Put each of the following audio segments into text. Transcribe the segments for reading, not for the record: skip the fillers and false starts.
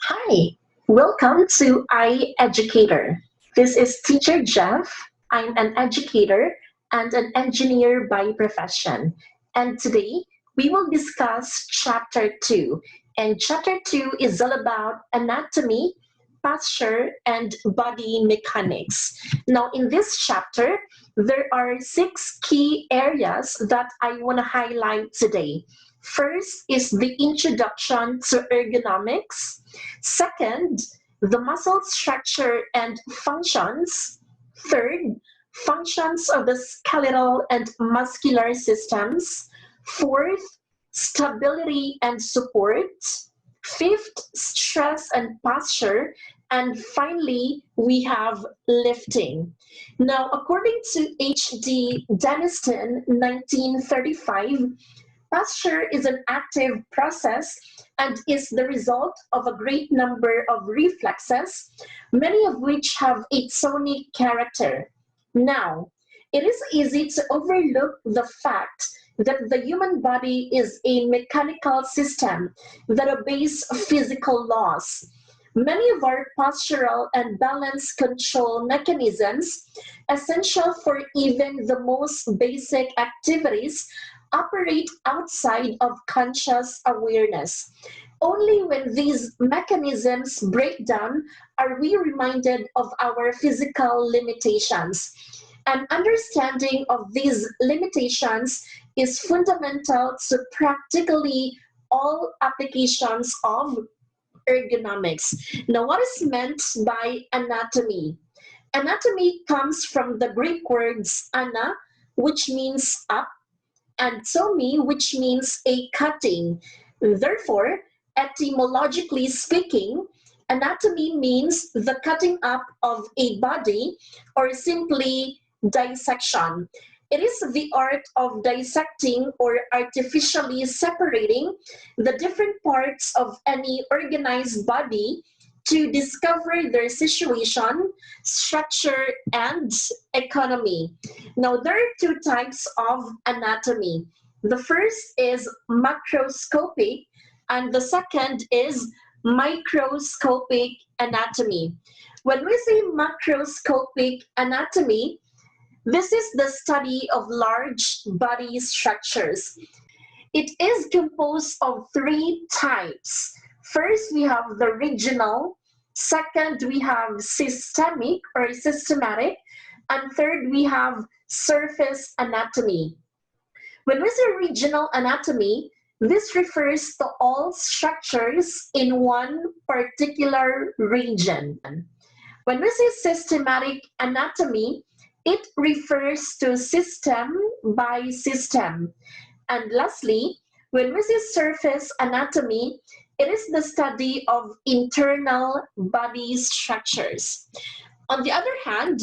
Hi, welcome to iEducator. This is Teacher Jeff. I'm an educator and an engineer by profession. And today we will discuss Chapter 2. And Chapter 2 is all about anatomy, posture, and body mechanics. Now, in this chapter, there are 6 key areas that I want to highlight today. First is the introduction to ergonomics. Second, the muscle structure and functions. Third, functions of the skeletal and muscular systems. Fourth, stability and support. Fifth, stress and posture. And finally, we have lifting. Now, according to H.D. Denniston, 1935, posture is an active process and is the result of a great number of reflexes, many of which have a tonic character. Now, it is easy to overlook the fact that the human body is a mechanical system that obeys physical laws. Many of our postural and balance control mechanisms, essential for even the most basic activities, operate outside of conscious awareness. Only when these mechanisms break down are we reminded of our physical limitations. An understanding of these limitations is fundamental to practically all applications of ergonomics. Now, what is meant by anatomy? Anatomy comes from the Greek words ana, which means up, and tomi, which means a cutting. Therefore, etymologically speaking, anatomy means the cutting up of a body or simply dissection. It is the art of dissecting or artificially separating the different parts of any organized body to discover their situation, structure, and economy. Now, there are 2 types of anatomy. The first is macroscopic, and the second is microscopic anatomy. When we say macroscopic anatomy, this is the study of large body structures. It is composed of 3 types. First, we have the regional. Second, we have systemic or systematic. And third, we have surface anatomy. When we say regional anatomy, this refers to all structures in one particular region. When we say systematic anatomy, it refers to system by system. And lastly, when we say surface anatomy, it is the study of internal body structures. On the other hand,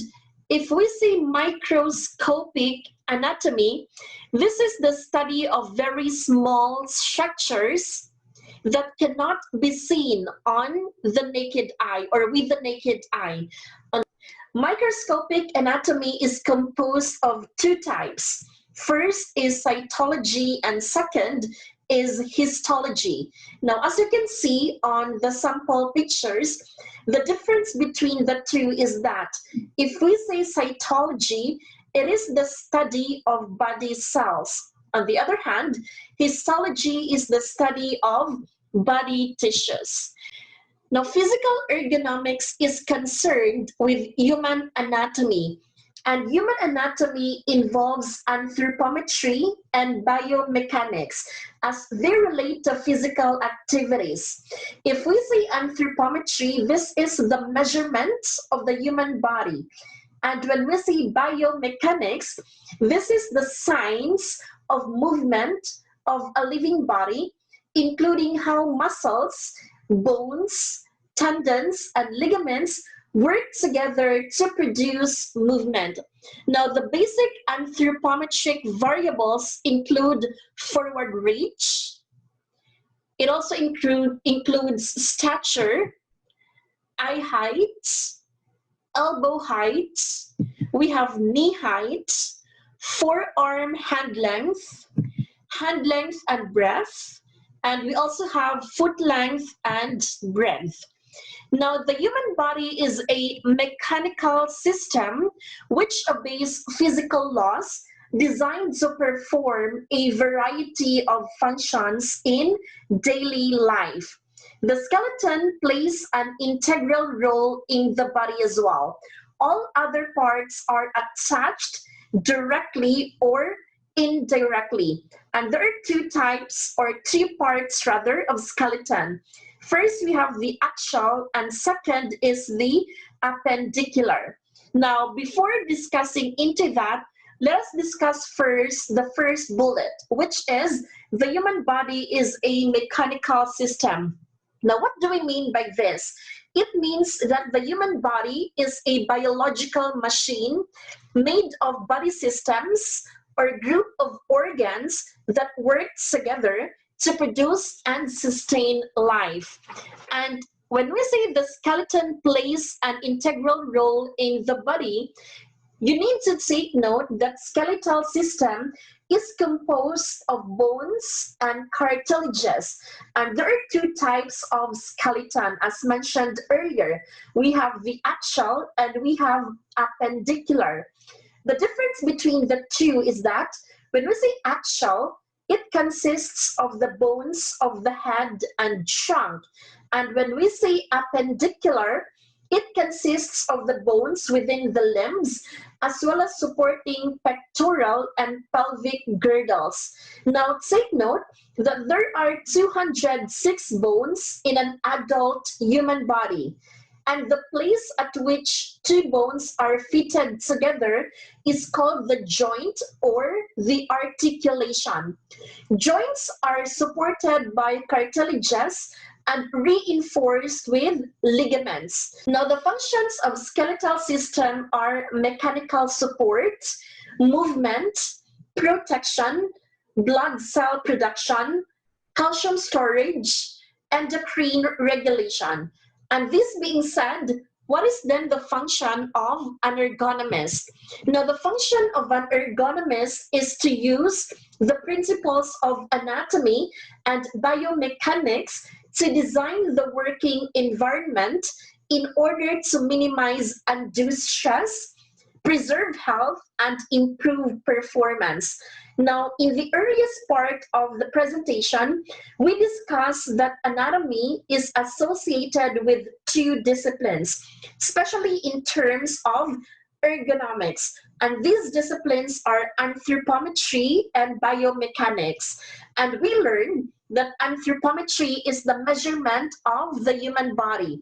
if we say microscopic anatomy, this is the study of very small structures that cannot be seen on the naked eye or with the naked eye. Microscopic anatomy is composed of 2 types. First is cytology and second is histology. Now, as you can see on the sample pictures, the difference between the two is that if we say cytology, it is the study of body cells. On the other hand, histology is the study of body tissues. Now, physical ergonomics is concerned with human anatomy, and human anatomy involves anthropometry and biomechanics as they relate to physical activities. If we say anthropometry, this is the measurement of the human body. And when we say biomechanics, this is the science of movement of a living body, including how muscles, bones, tendons, and ligaments work together to produce movement. Now, the basic anthropometric variables include forward reach. It also includes stature, eye height, elbow height. We have knee height, forearm hand length and breadth, And we also have foot length and breadth. Now, the human body is a mechanical system which obeys physical laws designed to perform a variety of functions in daily life. The skeleton plays an integral role in the body as well. All other parts are attached directly or indirectly. And there are two types, or two parts rather, of skeleton. First, we have the axial, and second is the appendicular. Now, before discussing into that, let us discuss first the first bullet, which is the human body is a mechanical system. Now, what do we mean by this? It means that the human body is a biological machine made of body systems or group of organs that work together to produce and sustain life. And when we say the skeleton plays an integral role in the body, you need to take note that skeletal system is composed of bones and cartilages. And there are two types of skeleton, as mentioned earlier. We have the axial and we have appendicular. The difference between the two is that when we say axial, it consists of the bones of the head and trunk. And when we say appendicular, it consists of the bones within the limbs as well as supporting pectoral and pelvic girdles. Now take note that there are 206 bones in an adult human body. And the place at which two bones are fitted together is called the joint or the articulation. Joints are supported by cartilages and reinforced with ligaments. Now, the functions of skeletal system are mechanical support, movement, protection, blood cell production, calcium storage, endocrine regulation. And this being said, what is then the function of an ergonomist? Now, the function of an ergonomist is to use the principles of anatomy and biomechanics to design the working environment in order to minimize undue stress, preserve health, and improve performance. Now, in the earliest part of the presentation, we discussed that anatomy is associated with two disciplines, especially in terms of ergonomics. And these disciplines are anthropometry and biomechanics. And we learned that anthropometry is the measurement of the human body.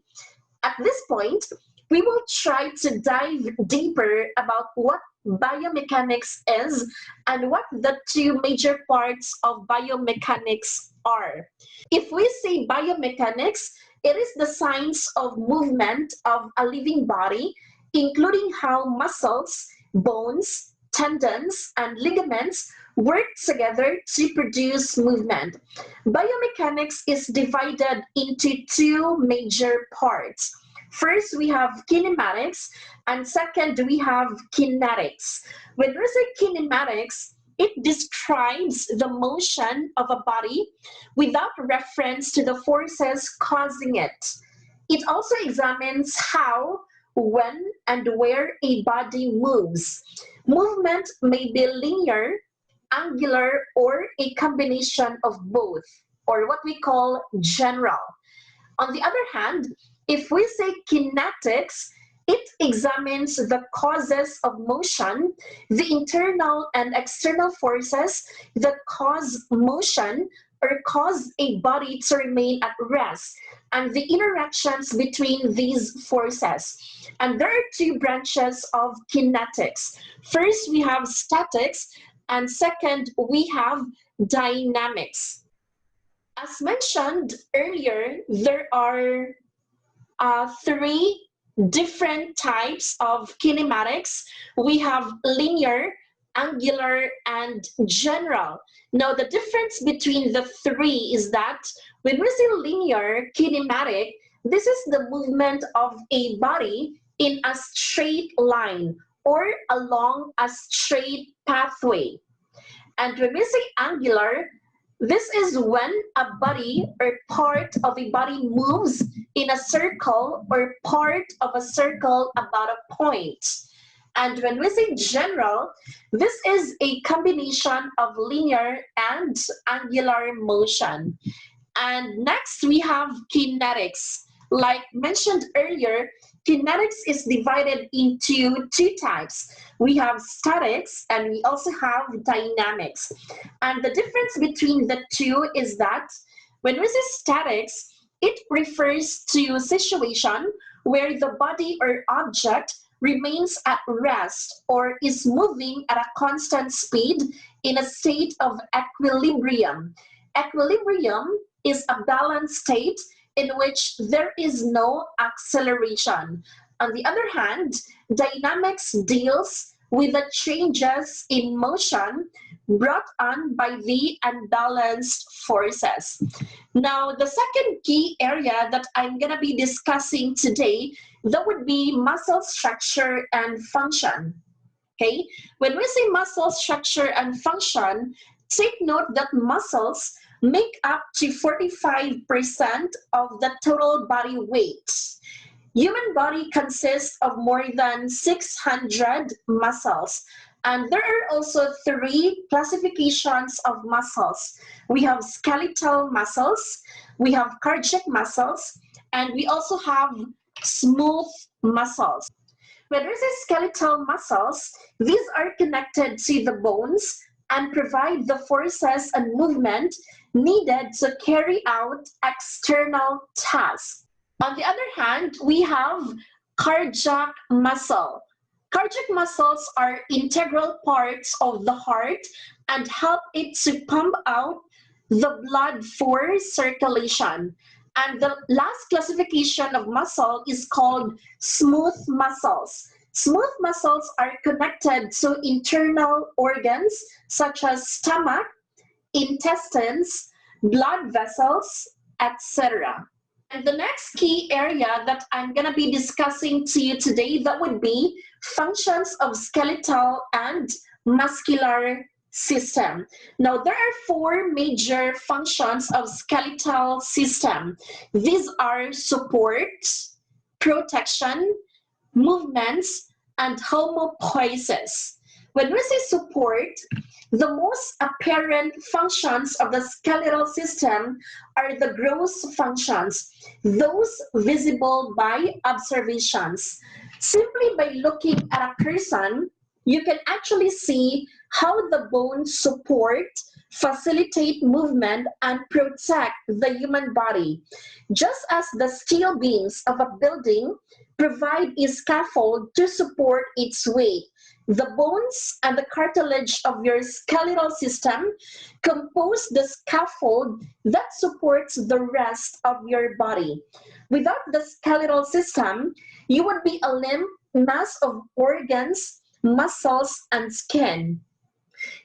At this point, we will try to dive deeper about what biomechanics is and what the two major parts of biomechanics are. If we say biomechanics, it is the science of movement of a living body, including how muscles, bones, tendons, and ligaments work together to produce movement. Biomechanics is divided into two major parts. First, we have kinematics, and second, we have kinetics. When we say kinematics, it describes the motion of a body without reference to the forces causing it. It also examines how, when, and where a body moves. Movement may be linear, angular, or a combination of both, or what we call general. On the other hand, if we say kinetics, it examines the causes of motion, the internal and external forces that cause motion or cause a body to remain at rest, and the interactions between these forces. And there are two branches of kinetics. First, we have statics, and second, we have dynamics. As mentioned earlier, there are three different types of kinematics. We have linear, angular, and general. Now, the difference between the three is that when we say linear kinematic, this is the movement of a body in a straight line or along a straight pathway. And when we say angular, This is when a body or part of a body moves in a circle or part of a circle about a point. And when we say general, this is a combination of linear and angular motion. And next we have kinetics. Like mentioned earlier, kinetics is divided into two types. We have statics and we also have dynamics. And the difference between the two is that when we say statics, it refers to a situation where the body or object remains at rest or is moving at a constant speed in a state of equilibrium. Equilibrium is a balanced state in which there is no acceleration. On the other hand, dynamics deals with the changes in motion brought on by the unbalanced forces. Now, the second key area that I'm going to be discussing today, that would be muscle structure and function. Okay, when we say muscle structure and function, take note that muscles make up to 45% of the total body weight. Human body consists of more than 600 muscles. And there are also three classifications of muscles. We have skeletal muscles, we have cardiac muscles, and we also have smooth muscles. When we say skeletal muscles, these are connected to the bones and provide the forces and movement needed to carry out external tasks. On the other hand, we have cardiac muscle. Cardiac muscles are integral parts of the heart and help it to pump out the blood for circulation. And the last classification of muscle is called smooth muscles. Smooth muscles are connected to internal organs such as stomach, intestines, blood vessels, etc. And the next key area that I'm going to be discussing to you today, that would be functions of skeletal and muscular system. Now, there are four major functions of skeletal system. These are support, protection, movements, and homeostasis. When we say support, the most apparent functions of the skeletal system are the gross functions, those visible by observations. Simply by looking at a person, you can actually see how the bones support, facilitate movement, and protect the human body. Just as the steel beams of a building provide a scaffold to support its weight, the bones and the cartilage of your skeletal system compose the scaffold that supports the rest of your body. Without the skeletal system, you would be a limp mass of organs, muscles, and skin.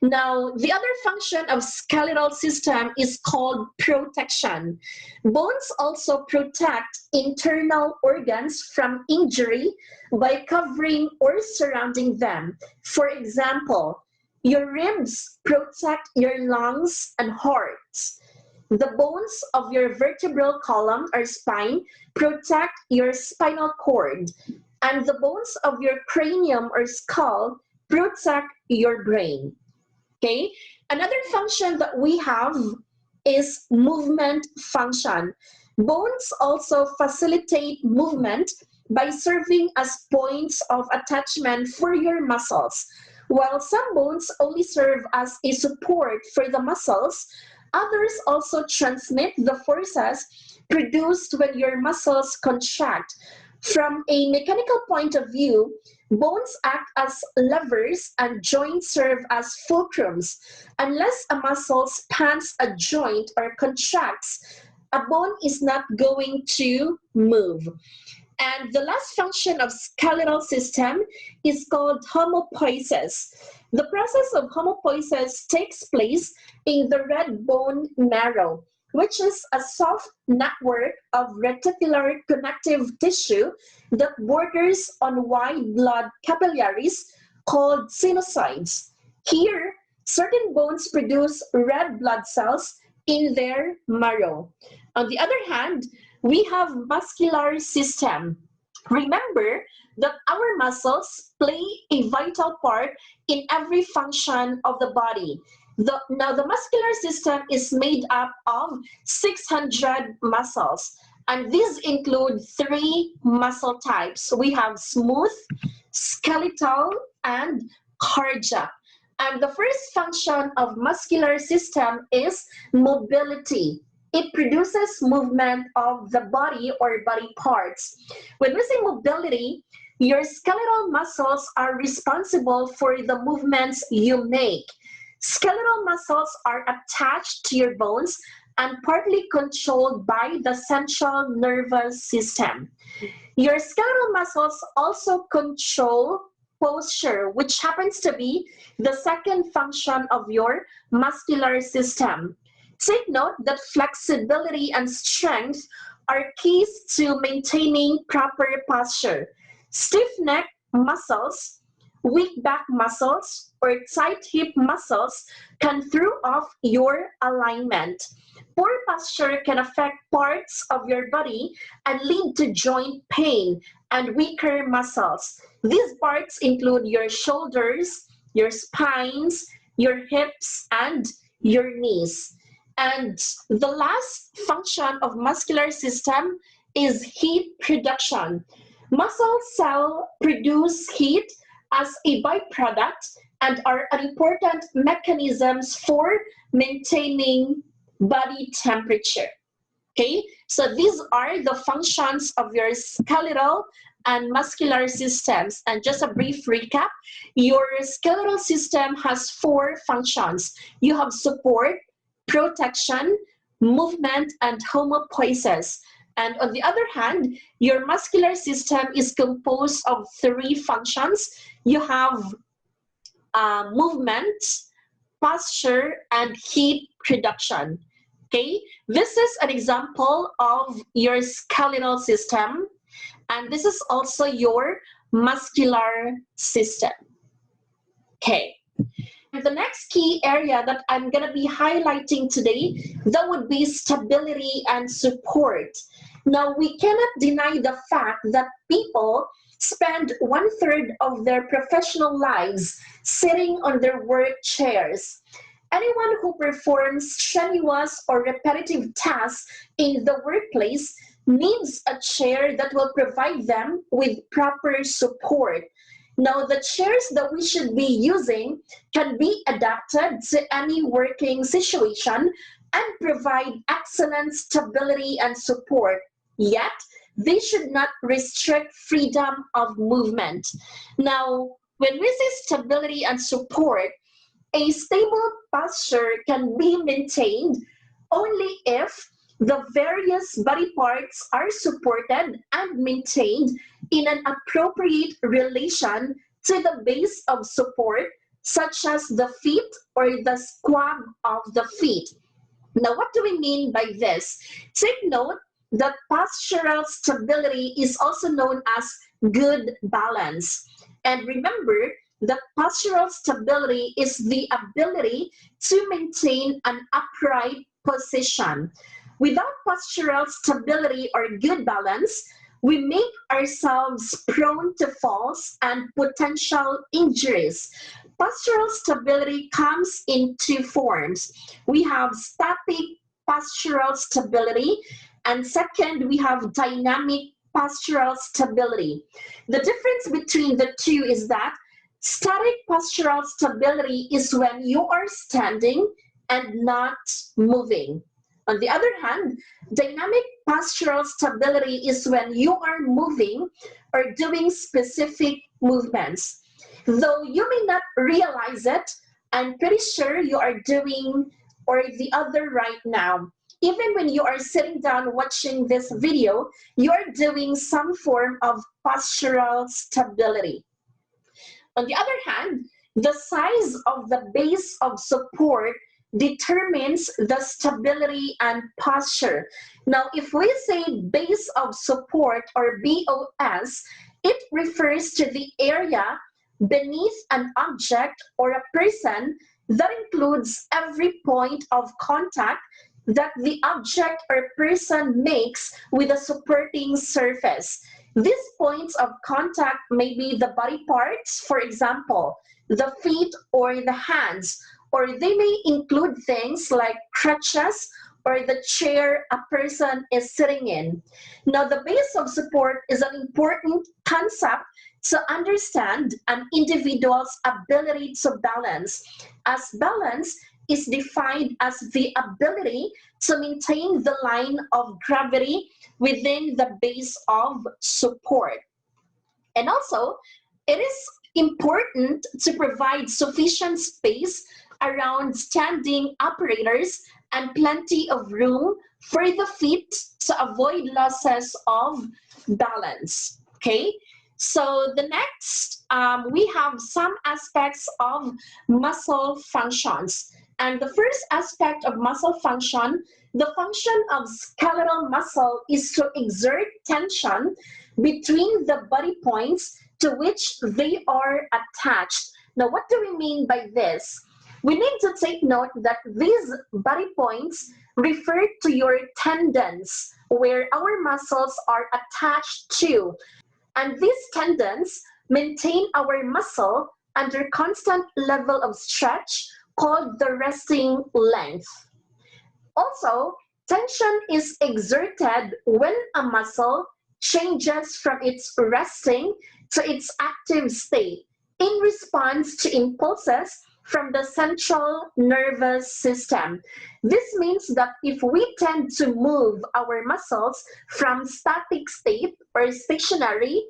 Now, the other function of skeletal system is called protection. Bones also protect internal organs from injury by covering or surrounding them. For example, your ribs protect your lungs and heart. The bones of your vertebral column or spine protect your spinal cord, and the bones of your cranium or skull protect your brain. Okay, another function that we have is movement function. Bones also facilitate movement by serving as points of attachment for your muscles. While some bones only serve as a support for the muscles, others also transmit the forces produced when your muscles contract. From a mechanical point of view, bones act as levers and joints serve as fulcrums. Unless a muscle spans a joint or contracts, a bone is not going to move. And the last function of skeletal system is called homeostasis. The process of homeostasis takes place in the red bone marrow, which is a soft network of reticular connective tissue that borders on white blood capillaries called sinusoids. Here, certain bones produce red blood cells in their marrow. On the other hand, we have muscular system. Remember that our muscles play a vital part in every function of the body. Now, the muscular system is made up of 600 muscles, and these include 3 muscle types. We have smooth, skeletal, and cardiac. And the first function of muscular system is mobility. It produces movement of the body or body parts. When we say mobility, your skeletal muscles are responsible for the movements you make. Skeletal muscles are attached to your bones and partly controlled by the central nervous system. Your skeletal muscles also control posture, which happens to be the second function of your muscular system. Take note that flexibility and strength are keys to maintaining proper posture. Stiff neck muscles, weak back muscles, or tight hip muscles can throw off your alignment. Poor posture can affect parts of your body and lead to joint pain and weaker muscles. These parts include your shoulders, your spines, your hips, and your knees. And the last function of muscular system is heat production. Muscle cells produce heat as a byproduct and are important mechanisms for maintaining body temperature. Okay, so these are the functions of your skeletal and muscular systems. And just a brief recap, your skeletal system has 4 functions. You have support, protection, movement, and homeostasis. And on the other hand, your muscular system is composed of 3 functions. You have movement, posture, and heat production. Okay, this is an example of your skeletal system, and this is also your muscular system. Okay. The next key area that I'm going to be highlighting today, that would be stability and support. Now, we cannot deny the fact that people spend 1/3 of their professional lives sitting on their work chairs. Anyone who performs strenuous or repetitive tasks in the workplace needs a chair that will provide them with proper support. Now, the chairs that we should be using can be adapted to any working situation and provide excellent stability and support. Yet, they should not restrict freedom of movement. Now, when we say stability and support, a stable posture can be maintained only if the various body parts are supported and maintained in an appropriate relation to the base of support, such as the feet or the squab of the feet. Now, what do we mean by this? Take note that postural stability is also known as good balance. And remember that postural stability is the ability to maintain an upright position. Without postural stability or good balance, we make ourselves prone to falls and potential injuries. Postural stability comes in 2 forms. We have static postural stability, and second, we have dynamic postural stability. The difference between the two is that static postural stability is when you are standing and not moving. On the other hand, dynamic postural stability is when you are moving or doing specific movements. Though you may not realize it, I'm pretty sure you are doing or the other right now. Even when you are sitting down watching this video, you are doing some form of postural stability. On the other hand, the size of the base of support determines the stability and posture. Now, if we say base of support or BOS, it refers to the area beneath an object or a person that includes every point of contact that the object or person makes with a supporting surface. These points of contact may be the body parts, for example, the feet or the hands, or they may include things like crutches or the chair a person is sitting in. Now, the base of support is an important concept to understand an individual's ability to balance, as balance is defined as the ability to maintain the line of gravity within the base of support. And also, it is important to provide sufficient space around standing operators and plenty of room for the feet to avoid losses of balance. Okay, so the next, we have some aspects of muscle functions. And the first aspect of muscle function, the function of skeletal muscle is to exert tension between the body points to which they are attached. Now, what do we mean by this? We need to take note that these body points refer to your tendons, where our muscles are attached to. And these tendons maintain our muscle under constant level of stretch called the resting length. Also, tension is exerted when a muscle changes from its resting to its active state in response to impulses from the central nervous system. This means that if we tend to move our muscles from static state or stationary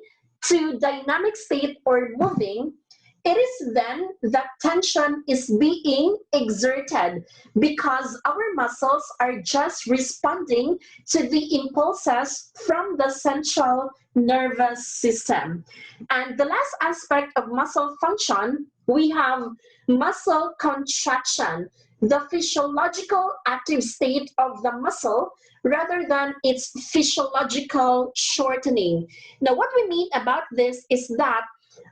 to dynamic state or moving, it is then that tension is being exerted because our muscles are just responding to the impulses from the central nervous system. And the last aspect of muscle function, we have muscle contraction, the physiological active state of the muscle rather than its physiological shortening. Now, what we mean about this is that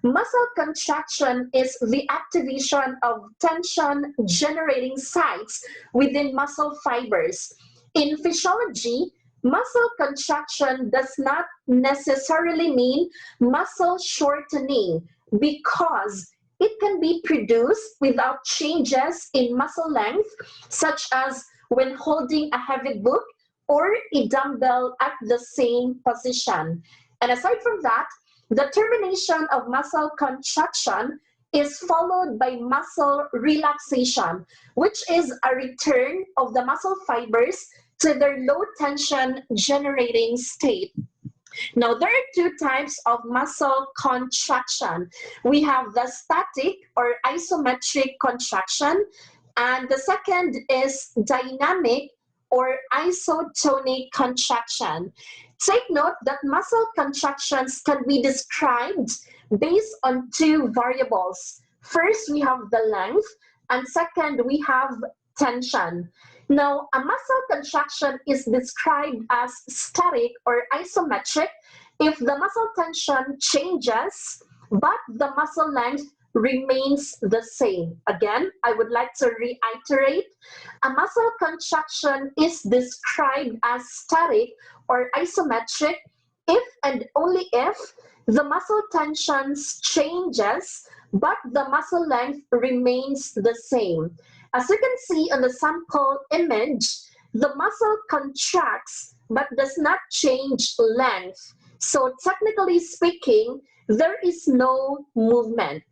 muscle contraction is the activation of tension generating sites within muscle fibers. In physiology, muscle contraction does not necessarily mean muscle shortening because it can be produced without changes in muscle length, such as when holding a heavy book or a dumbbell at the same position. And aside from that, the termination of muscle contraction is followed by muscle relaxation, which is a return of the muscle fibers to their low tension generating state. Now, there are two types of muscle contraction. We have the static or isometric contraction, and the second is dynamic or isotonic contraction. Take note that muscle contractions can be described based on two variables. First, we have the length, and second, we have tension. Now, a muscle contraction is described as static or isometric if the muscle tension changes, but the muscle length remains the same. Again, I would like to reiterate, a muscle contraction is described as static or isometric if and only if the muscle tensions changes, but the muscle length remains the same. As you can see on the sample image, the muscle contracts but does not change length. So technically speaking, there is no movement.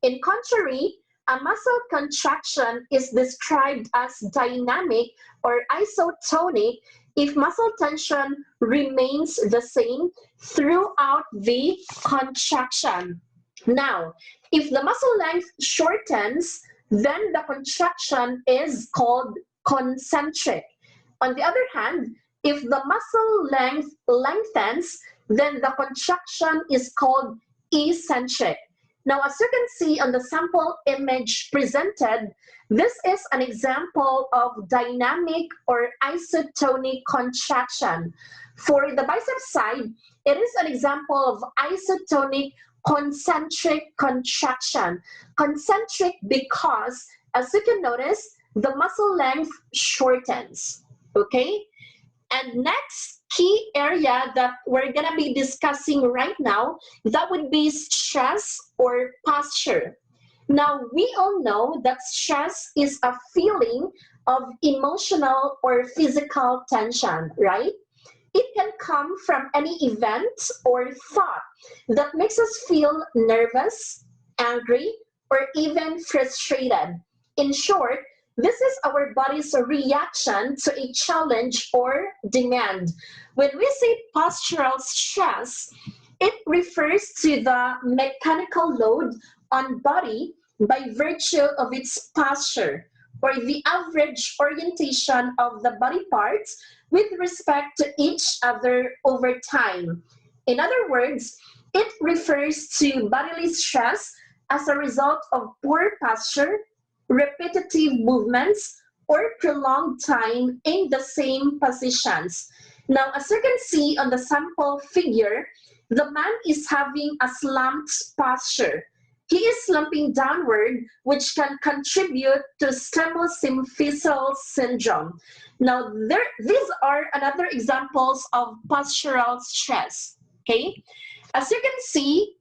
In contrary, a muscle contraction is described as dynamic or isotonic if muscle tension remains the same throughout the contraction. Now, if the muscle length shortens, then the contraction is called concentric. On the other hand, if the muscle length lengthens, then the contraction is called eccentric. Now, as you can see on the sample image presented, this is an example of dynamic or isotonic contraction. For the bicep side, it is an example of isotonic concentric contraction. Concentric because, as you can notice, the muscle length shortens. okay? And next key area that we're gonna be discussing right now, that would be stress or posture. Now, we all know that stress is a feeling of emotional or physical tension, right? It can come from any event or thought that makes us feel nervous, angry, or even frustrated. In short, this is our body's reaction to a challenge or demand. When we say postural stress, it refers to the mechanical load on body by virtue of its posture, or the average orientation of the body parts with respect to each other over time. In other words, it refers to bodily stress as a result of poor posture, repetitive movements, or prolonged time in the same positions. Now, as you can see on the sample figure, the man is having a slumped posture. He is slumping downward, which can contribute to stemmosymphyseal syndrome. Now, these are another examples of postural stress, okay? As you can see,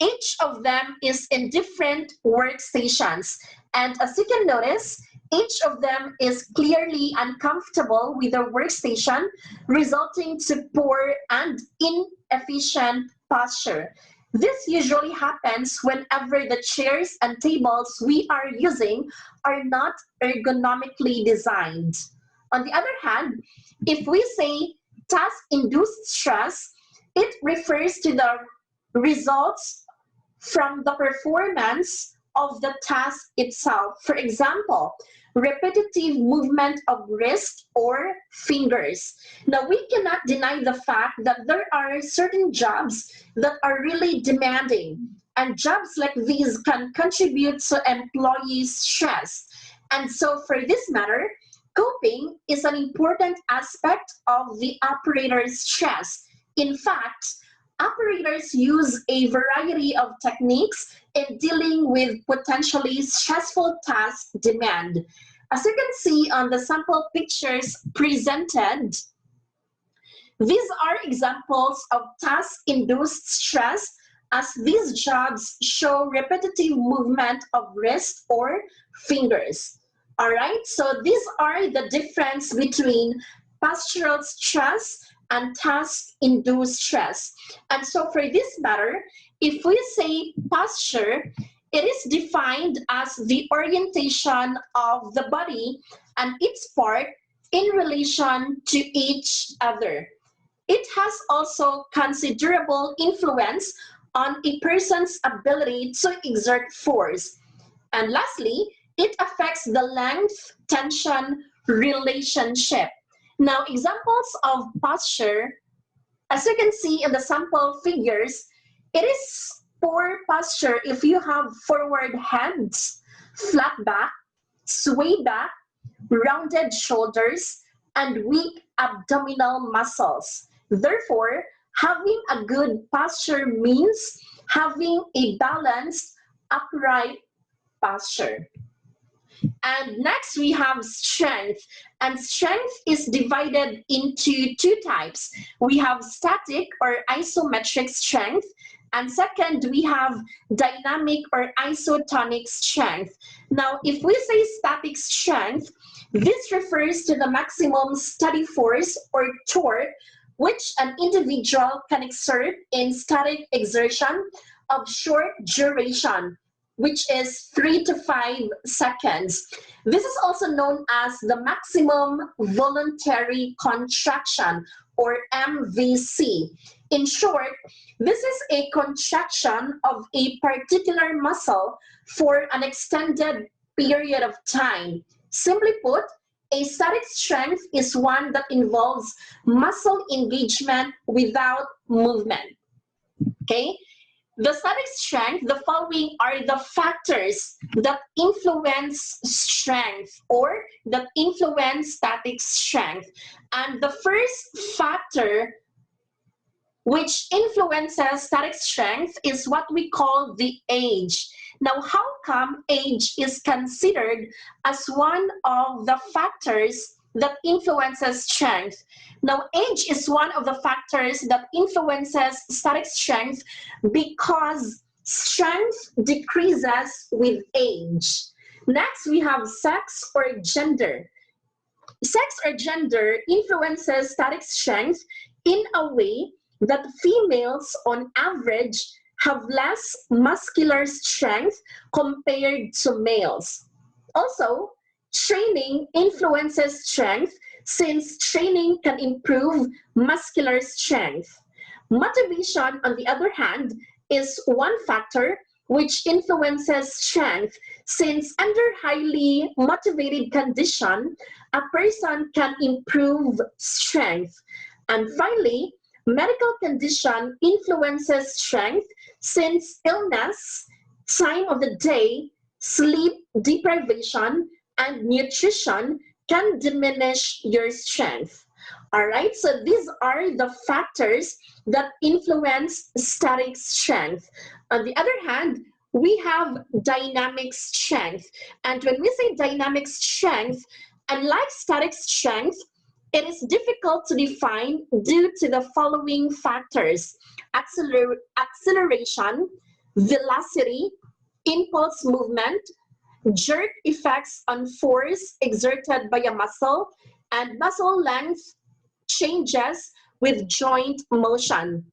each of them is in different workstations. And as you can notice, each of them is clearly uncomfortable with their workstation, resulting to poor and inefficient posture. This usually happens whenever the chairs and tables we are using are not ergonomically designed. On the other hand, if we say task-induced stress, it refers to the results from the performance of the task itself. For example, repetitive movement of wrist or fingers. Now, we cannot deny the fact that there are certain jobs that are really demanding, and jobs like these can contribute to employees' stress. And so for this matter, coping is an important aspect of the operator's stress. In fact, operators use a variety of techniques in dealing with potentially stressful task demand. As you can see on the sample pictures presented, these are examples of task-induced stress, as these jobs show repetitive movement of wrist or fingers. All right, so these are the difference between postural stress and task-induced stress. And so for this matter, if we say posture, it is defined as the orientation of the body and its part in relation to each other. It has also considerable influence on a person's ability to exert force. And lastly, it affects the length-tension relationship. Now, examples of posture, as you can see in the sample figures, it is poor posture if you have forward hands, flat back, sway back, rounded shoulders, and weak abdominal muscles. Therefore, having a good posture means having a balanced, upright posture. And next we have strength. And strength is divided into two types. We have static or isometric strength. And second, we have dynamic or isotonic strength. Now, if we say static strength, this refers to the maximum steady force or torque which an individual can exert in static exertion of short duration, which is 3 to 5 seconds. This is also known as the maximum voluntary contraction, or MVC. In short, this is a contraction of a particular muscle for an extended period of time. Simply put, a static strength is one that involves muscle engagement without movement. Okay? The static strength, the following are the factors that influence strength or that influence static strength. And the first factor which influences static strength is what we call the age. Now, how come age is considered as one of the factors that influences strength. Now, age is one of the factors that influences static strength because strength decreases with age. Next, we have sex or gender. Sex or gender influences static strength in a way that females, on average, have less muscular strength compared to males. Also, training influences strength since training can improve muscular strength. Motivation, on the other hand, is one factor which influences strength since under highly motivated condition, a person can improve strength. And finally, medical condition influences strength since illness, time of the day, sleep deprivation, and nutrition can diminish your strength. All right, so these are the factors that influence static strength. On the other hand, we have dynamic strength. And when we say dynamic strength, unlike static strength, it is difficult to define due to the following factors: acceleration, velocity, impulse movement, jerk effects on force exerted by a muscle, and muscle length changes with joint motion.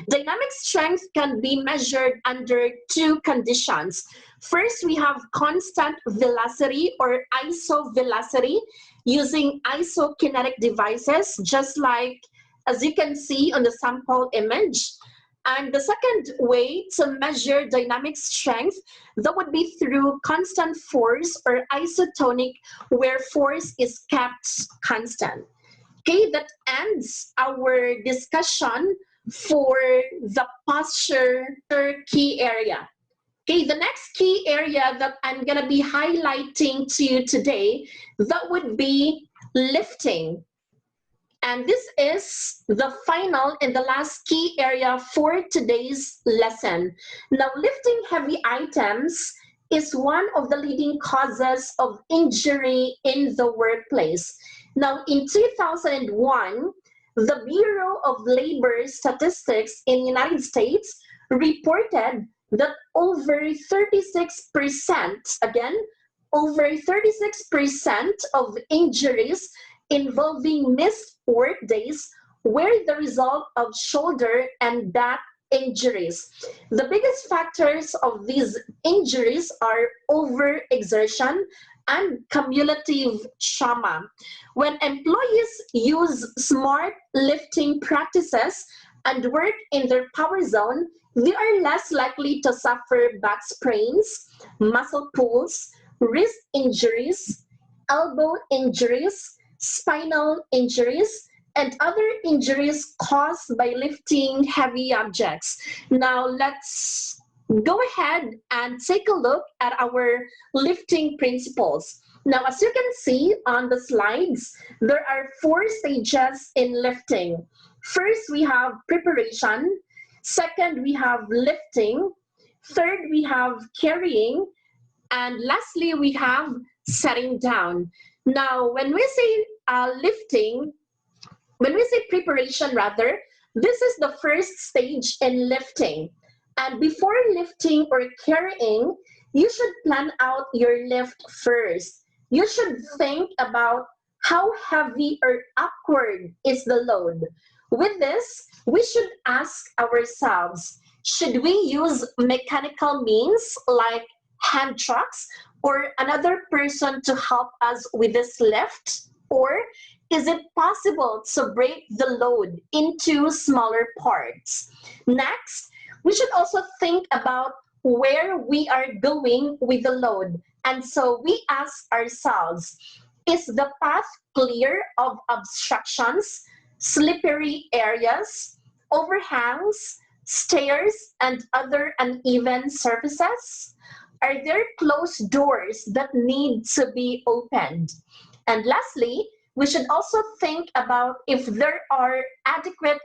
Dynamic strength can be measured under two conditions. First, we have constant velocity or isovelocity using isokinetic devices, just like as you can see on the sample image. And the second way to measure dynamic strength, that would be through constant force or isotonic, where force is kept constant. Okay, that ends our discussion for the posture key area. Okay, the next key area that I'm going to be highlighting to you today, that would be lifting. And this is the final and the last key area for today's lesson. Now, lifting heavy items is one of the leading causes of injury in the workplace. Now, in 2001, the Bureau of Labor Statistics in the United States reported that over 36%, again, over 36% of injuries involving missed work days were the result of shoulder and back injuries. The biggest factors of these injuries are overexertion and cumulative trauma. When employees use smart lifting practices and work in their power zone, they are less likely to suffer back sprains, muscle pulls, wrist injuries, elbow injuries, spinal injuries, and other injuries caused by lifting heavy objects. Now let's go ahead and take a look at our lifting principles. Now, as you can see on the slides, there are 4 stages in lifting. First, we have preparation. Second, we have lifting. Third, we have carrying. And lastly, we have setting down. Now, when we say lifting, when we say preparation rather, this is the first stage in lifting. And before lifting or carrying, you should plan out your lift first. You should think about how heavy or awkward is the load. With this, we should ask ourselves, should we use mechanical means like hand trucks or another person to help us with this lift? Or is it possible to break the load into smaller parts? Next, we should also think about where we are going with the load. And so we ask ourselves, is the path clear of obstructions, slippery areas, overhangs, stairs, and other uneven surfaces? Are there closed doors that need to be opened? And lastly, we should also think about if there are adequate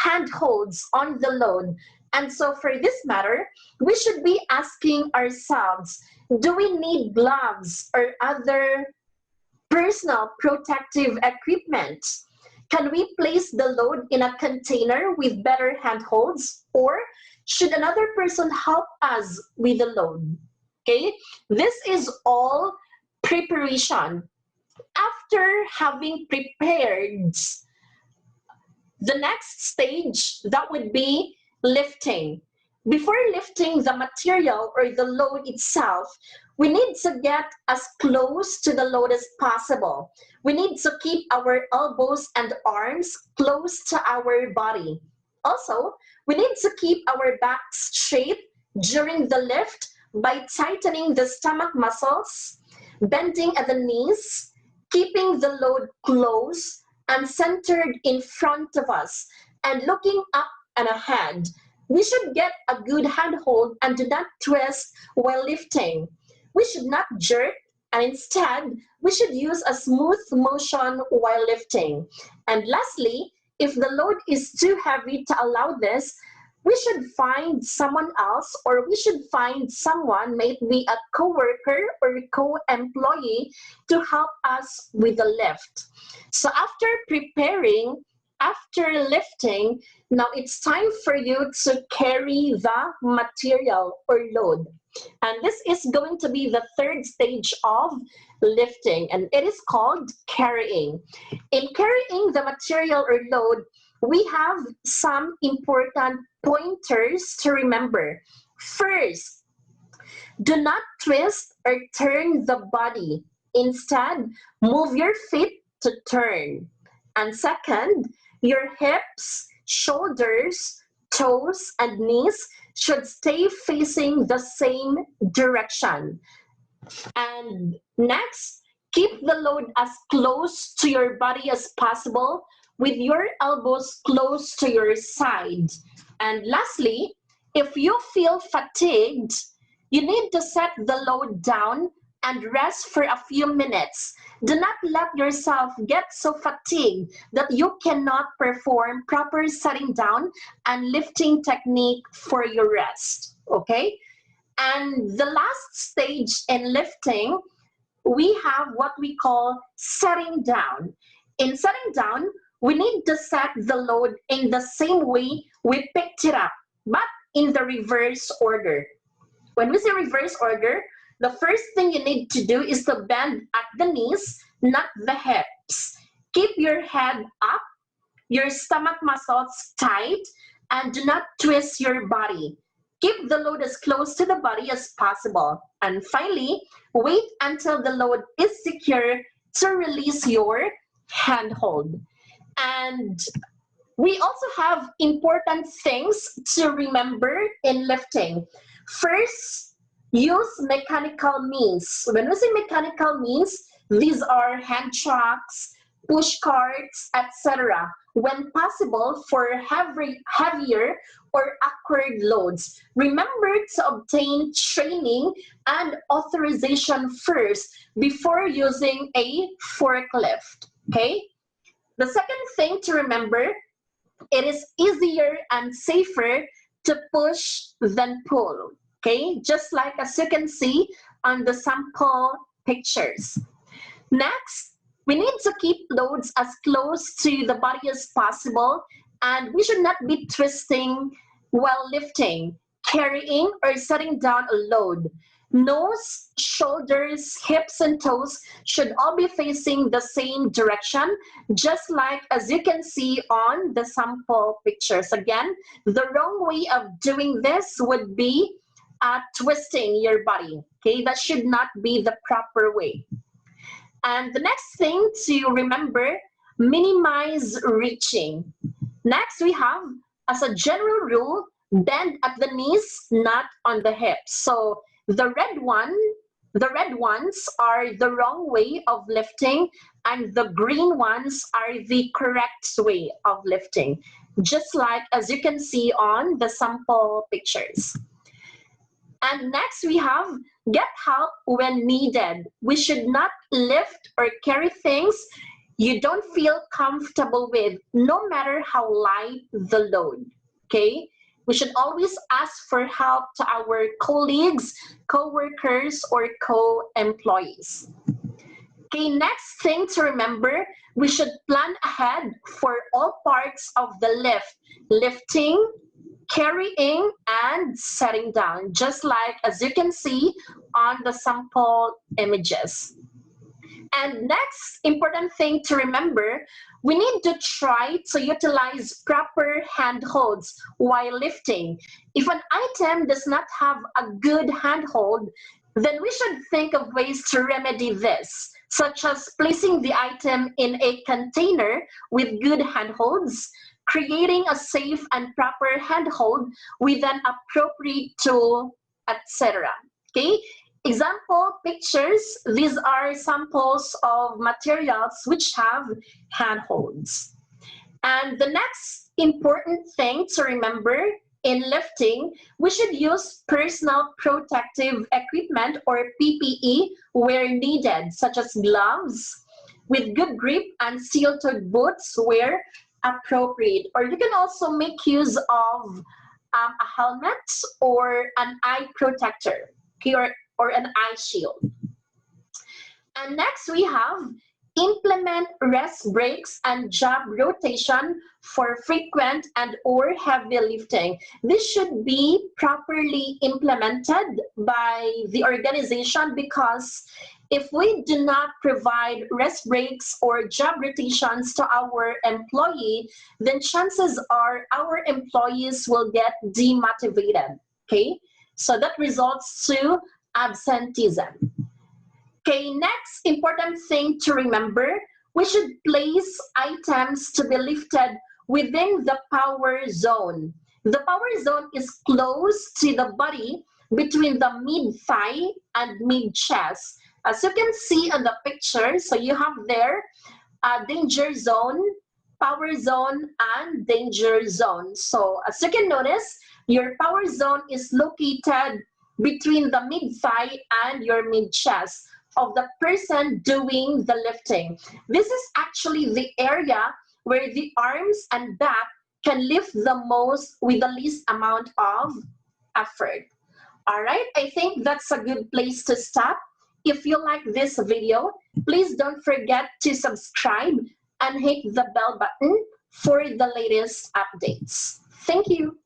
handholds on the load. And so for this matter, we should be asking ourselves, do we need gloves or other personal protective equipment. Can we place the load in a container with better handholds, or should another person help us with the load? Okay, this is all preparation. After having prepared, the next stage, that would be lifting. Before lifting the material or the load itself, we need to get as close to the load as possible. We need to keep our elbows and arms close to our body. Also, we need to keep our back straight during the lift by tightening the stomach muscles, bending at the knees, keeping the load close and centered in front of us, and looking up and ahead. We should get a good handhold and do not twist while lifting. We should not jerk, and instead, we should use a smooth motion while lifting. And lastly, if the load is too heavy to allow this, we should find someone else, or we should find someone, maybe a co-worker or a co-employee, to help us with the lift. So after preparing, after lifting, now it's time for you to carry the material or load. And this is going to be the third stage of lifting, and it is called carrying. In carrying the material or load, we have some important pointers to remember. First, do not twist or turn the body. Instead, move your feet to turn. And second, your hips, shoulders, toes, and knees should stay facing the same direction. And next, keep the load as close to your body as possible with your elbows close to your side. And lastly, if you feel fatigued, you need to set the load down and rest for a few minutes. Do not let yourself get so fatigued that you cannot perform proper setting down and lifting technique for your rest, okay? And the last stage in lifting, we have what we call setting down. In setting down, we need to set the load in the same way we picked it up, but in the reverse order. When we say reverse order, the first thing you need to do is to bend at the knees, not the hips. Keep your head up, your stomach muscles tight, and do not twist your body. Keep the load as close to the body as possible. And finally, wait until the load is secure to release your handhold. And we also have important things to remember in lifting. First, use mechanical means. When we say mechanical means, these are hand trucks, push carts, etc. When possible, for heavier or awkward loads. Remember to obtain training and authorization first before using a forklift, okay? The second thing to remember, it is easier and safer to push than pull, okay? Just like as you can see on the sample pictures. Next, we need to keep loads as close to the body as possible, and we should not be twisting while lifting, carrying, or setting down a load. Nose, shoulders, hips, and toes should all be facing the same direction, just like as you can see on the sample pictures. Again, the wrong way of doing this would be twisting your body, okay? That should not be the proper way. And the next thing to remember, minimize reaching. Next, we have, as a general rule, bend at the knees, not on the hips. So the red ones are the wrong way of lifting, and the green ones are the correct way of lifting, just like as you can see on the sample pictures. And next we have get help when needed. We should not lift or carry things you don't feel comfortable with, no matter how light the load, okay? We should always ask for help to our colleagues, co-workers, or co-employees. Okay, next thing to remember, we should plan ahead for all parts of the lift, lifting, carrying, and setting down, just like as you can see on the sample images. And next important thing to remember, we need to try to utilize proper handholds while lifting. If an item does not have a good handhold, then we should think of ways to remedy this, such as placing the item in a container with good handholds, creating a safe and proper handhold with an appropriate tool, etc. Okay? Example pictures, these are samples of materials which have handholds. And the next important thing to remember in lifting, we should use personal protective equipment or PPE where needed, such as gloves with good grip and steel-toed boots where appropriate. Or you can also make use of a helmet or an eye protector, okay, or an eye shield. And next we have implement rest breaks and job rotation for frequent and or heavy lifting. This should be properly implemented by the organization, because if we do not provide rest breaks or job rotations to our employee, then chances are our employees will get demotivated, okay? So that results to absenteeism. Okay, next important thing to remember, we should place items to be lifted within the power zone. The power zone is close to the body between the mid-thigh and mid-chest. As you can see on the picture, so you have there a danger zone, power zone, and danger zone. So as you can notice, your power zone is located between the mid-thigh and your mid-chest of the person doing the lifting. This is actually the area where the arms and back can lift the most with the least amount of effort. All right, I think that's a good place to stop. If you like this video, please don't forget to subscribe and hit the bell button for the latest updates. Thank you.